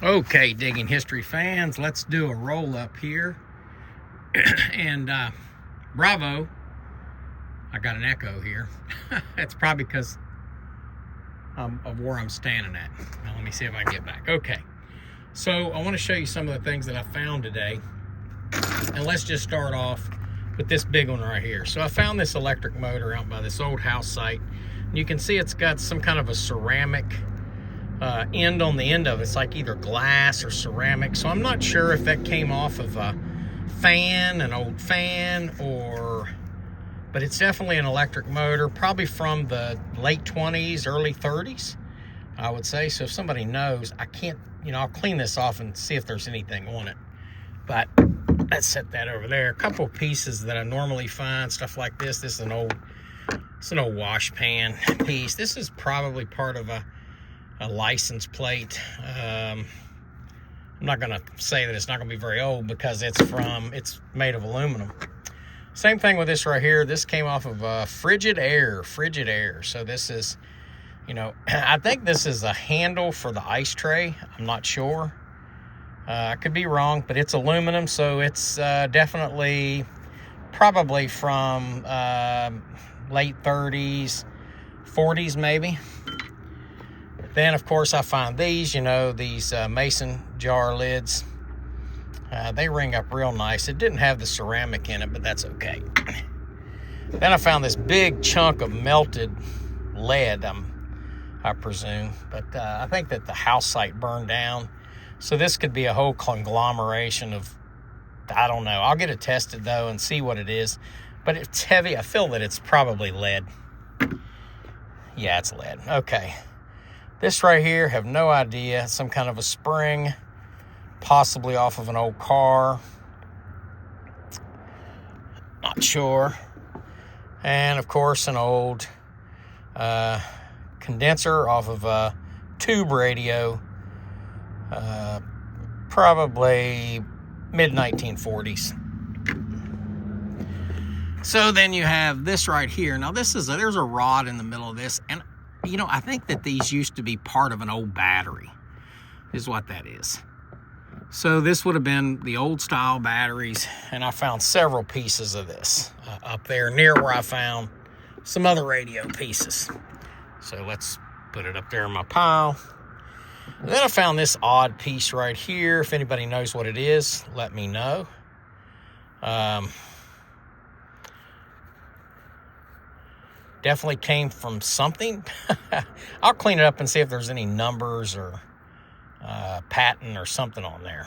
Okay, Digging History fans, let's do a roll up here. And bravo, I got an echo here. It's probably because of where I'm standing at. Now let me see if I can get back. Okay, so I want to show you some of the things that I found today. And let's just start off with this big one right here. So I found this electric motor out by this old house site. And you can see it's got some kind of a ceramic end on the end of it. It's like either glass or ceramic. So I'm not sure if that came off of a fan, an old fan, but it's definitely an electric motor, probably from the late 20s, early 30s, I would say. So if somebody knows, I can't, I'll clean this off and see if there's anything on it. But let's set that over there. A couple of pieces that I normally find, stuff like this. This is an old wash pan piece. This is probably part of a license plate. I'm not gonna say that it's not gonna be very old because it's made of aluminum. Same thing with this right here. This came off of Frigidaire. So this is, I think this is a handle for the ice tray. I'm not sure. I could be wrong, but it's aluminum, so it's definitely probably from late 30s, 40s maybe. Then, of course, I find these, these mason jar lids. They ring up real nice. It didn't have the ceramic in it, but that's okay. Then I found this big chunk of melted lead, I presume. But I think that the house site burned down. So this could be a whole conglomeration of, I don't know. I'll get it tested, though, and see what it is. But it's heavy. I feel that it's probably lead. Yeah, it's lead. Okay. This right here, have no idea. Some kind of a spring, possibly off of an old car. Not sure. And, of course, an old condenser off of a tube radio. Probably mid-1940s. So then you have this right here. Now, there's a rod in the middle of this, and I think that these used to be part of an old battery, is what that is. So this would have been the old style batteries, and I found several pieces of this up there near where I found some other radio pieces. So let's put it up there in my pile. And then I found this odd piece right here. If anybody knows what it is, let me know. Definitely came from something. I'll clean it up and see if there's any numbers or patent or something on there.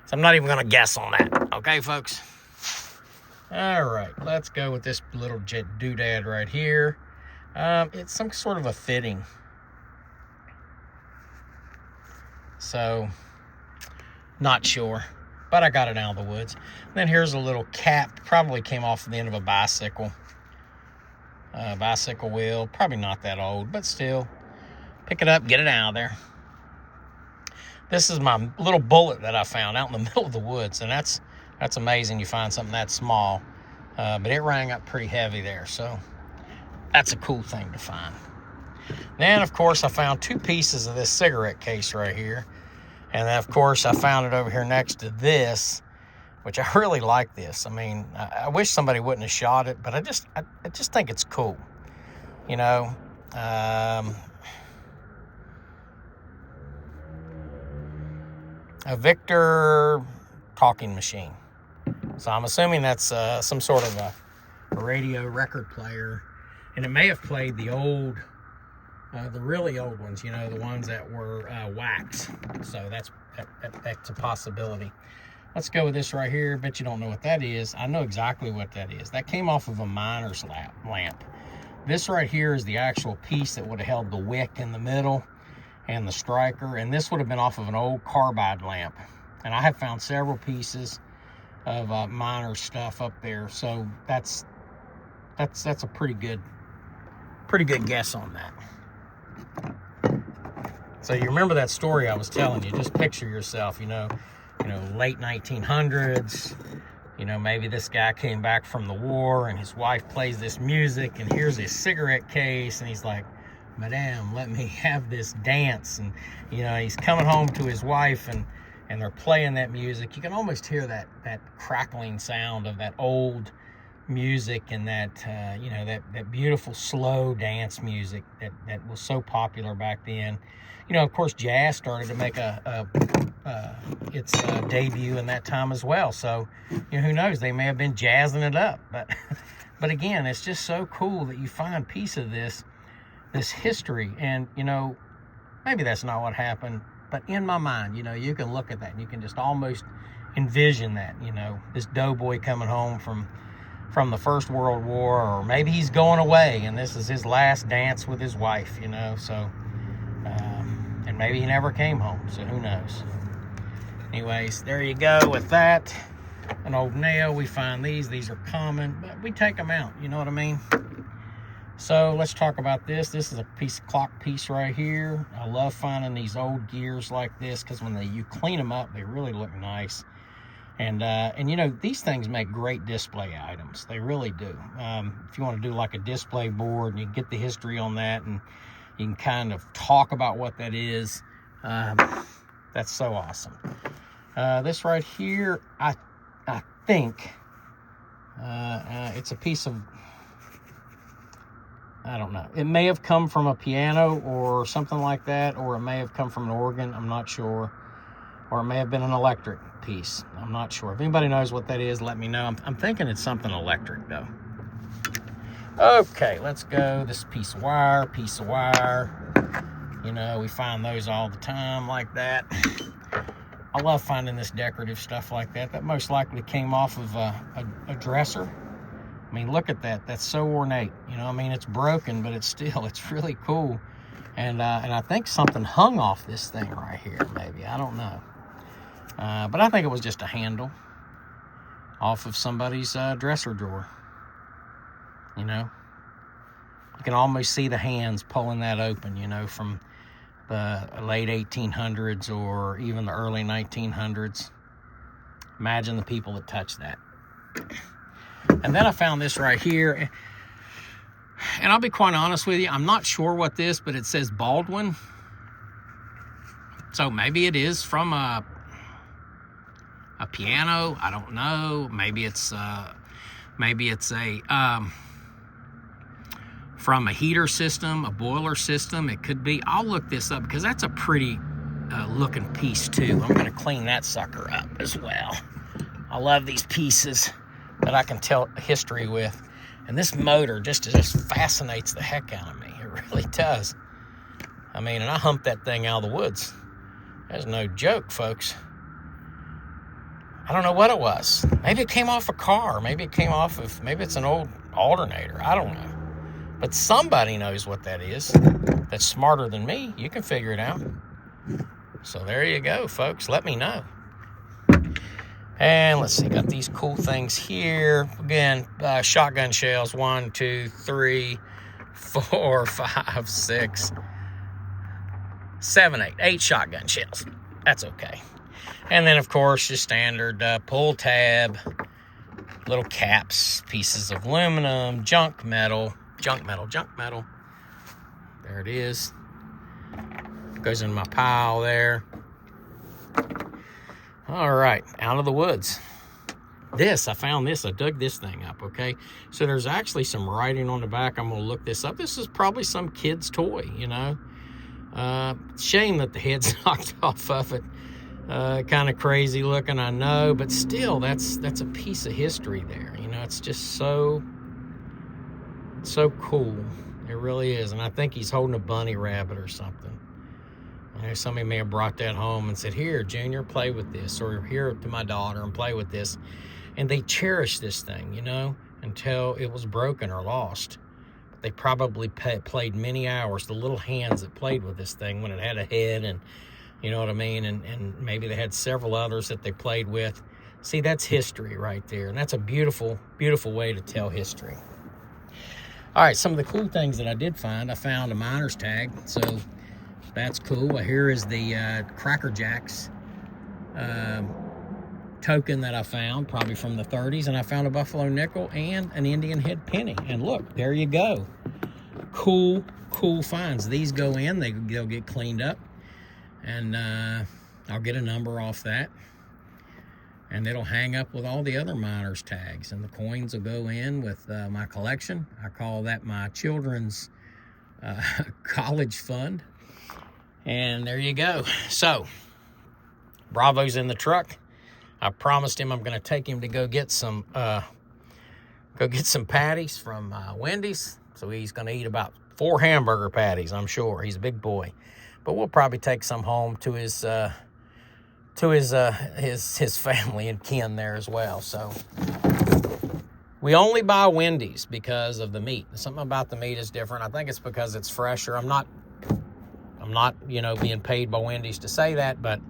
So I'm not even going to guess on that. Okay, folks? All right, let's go with this little doodad right here. It's some sort of a fitting. So, not sure. But I got it out of the woods. And then here's a little cap. Probably came off the end of a bicycle. Bicycle wheel, probably not that old, but still, pick it up, get it out of there. This is my little bullet that I found out in the middle of the woods, and that's amazing. You find something that small, but it rang up pretty heavy there, so that's a cool thing to find. Then, of course, I found two pieces of this cigarette case right here, and then, of course, I found it over here next to this, which I really like this. I mean, I wish somebody wouldn't have shot it, but I just think it's cool. A Victor talking machine. So I'm assuming that's some sort of a radio record player. And it may have played the old, the really old ones, the ones that were wax. So that's a possibility. Let's go with this right here. Bet you don't know what that is. I know exactly what that is. That came off of a miner's lamp. This right here is the actual piece that would have held the wick in the middle and the striker. And this would have been off of an old carbide lamp. And I have found several pieces of miner stuff up there. So that's a pretty good guess on that. So you remember that story I was telling you. Just picture yourself, late 1900s, maybe this guy came back from the war and his wife plays this music and here's his cigarette case and he's like, Madame, let me have this dance. And, you know, he's coming home to his wife, and they're playing that music. You can almost hear that crackling sound of that old music, and that, you know, that beautiful slow dance music that was so popular back then. You know, of course, jazz started to make its debut in that time as well. So, you know, who knows? They may have been jazzing it up. But again, it's just so cool that you find piece of this history. And, you know, maybe that's not what happened, but in my mind, you know, you can look at that and you can just almost envision that, you know, this doughboy coming home from the First World War, or maybe he's going away and this is his last dance with his wife, you know. So, and maybe he never came home, so who knows. Anyways, there you go with that. An old nail. We find these are common, but we take them out, you know what I mean? So let's talk about this. This is a clock piece right here. I love finding these old gears like this, because when you clean them up, they really look nice. And you know, these things make great display items. They really do. If you want to do like a display board and you get the history on that, and you can kind of talk about what that is, that's so awesome. This right here, I think it's a piece of, I don't know. It may have come from a piano or something like that, or it may have come from an organ. I'm not sure. Or it may have been an electric piece. I'm not sure. If anybody knows what that is, let me know. I'm thinking it's something electric, though. Okay, let's go. This piece of wire. You know, we find those all the time like that. I love finding this decorative stuff like that. That most likely came off of a dresser. I mean, look at that. That's so ornate. You know, I mean, it's broken, but it's really cool. And I think something hung off this thing right here, maybe. I don't know. But I think it was just a handle off of somebody's dresser drawer. You know, you can almost see the hands pulling that open, you know, from the late 1800s or even the early 1900s. Imagine the people that touched that. And then I found this right here. And I'll be quite honest with you, I'm not sure what this, but it says Baldwin. So maybe it is from a piano. I don't know. Maybe it's from a heater system, a boiler system. It could be. I'll look this up, because that's a pretty looking piece too. I'm going to clean that sucker up as well. I love these pieces that I can tell history with. And this motor just fascinates the heck out of me. It really does. I mean, and I humped that thing out of the woods. That's no joke, folks. I don't know what it was. Maybe it came off a car. Maybe it's an old alternator. I don't know. But somebody knows what that is. That's smarter than me. You can figure it out. So there you go, folks. Let me know. And let's see, got these cool things here. Again, shotgun shells. 1, 2, 3, 4, 5, 6, 7, 8. 8 shotgun shells. That's okay. And then, of course, your standard pull tab, little caps, pieces of aluminum, junk metal. There it is. Goes in my pile there. All right, out of the woods. I found this. I dug this thing up, okay? So there's actually some writing on the back. I'm going to look this up. This is probably some kid's toy, you know? Shame that the head's knocked off of it. Kind of crazy looking, I know, but still, that's a piece of history there. You know, it's just so cool. It really is. And I think he's holding a bunny rabbit or something. I know somebody may have brought that home and said, "Here, Junior, play with this," or "Here to my daughter and play with this." And they cherish this thing, you know, until it was broken or lost. They probably played many hours. The little hands that played with this thing when it had a head, and you know what I mean? And maybe they had several others that they played with. See, that's history right there. And that's a beautiful, beautiful way to tell history. All right, some of the cool things that I did find. I found a miner's tag. So that's cool. Well, here is the Cracker Jacks token that I found, probably from the 30s. And I found a buffalo nickel and an Indian head penny. And look, there you go. cool finds. These go in, they'll get cleaned up, and I'll get a number off that, and it'll hang up with all the other miners' tags, and the coins will go in with my collection. I call that my children's college fund. And there you go. So Bravo's in the truck. I promised him I'm going to take him to go get some patties from Wendy's. So he's going to eat about 4 hamburger patties, I'm sure. He's a big boy. But we'll probably take some home to his family and kin there as well. So we only buy Wendy's because of the meat. Something about the meat is different. I think it's because it's fresher. I'm not, being paid by Wendy's to say that, but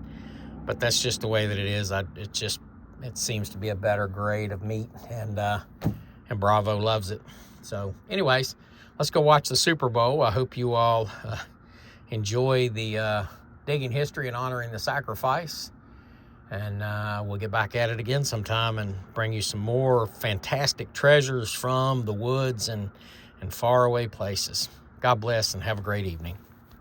that's just the way that it is. It seems to be a better grade of meat, and Bravo loves it. So anyways, let's go watch the Super Bowl. I hope you all enjoy the digging history and honoring the sacrifice. And we'll get back at it again sometime and bring you some more fantastic treasures from the woods and faraway places. God bless and have a great evening.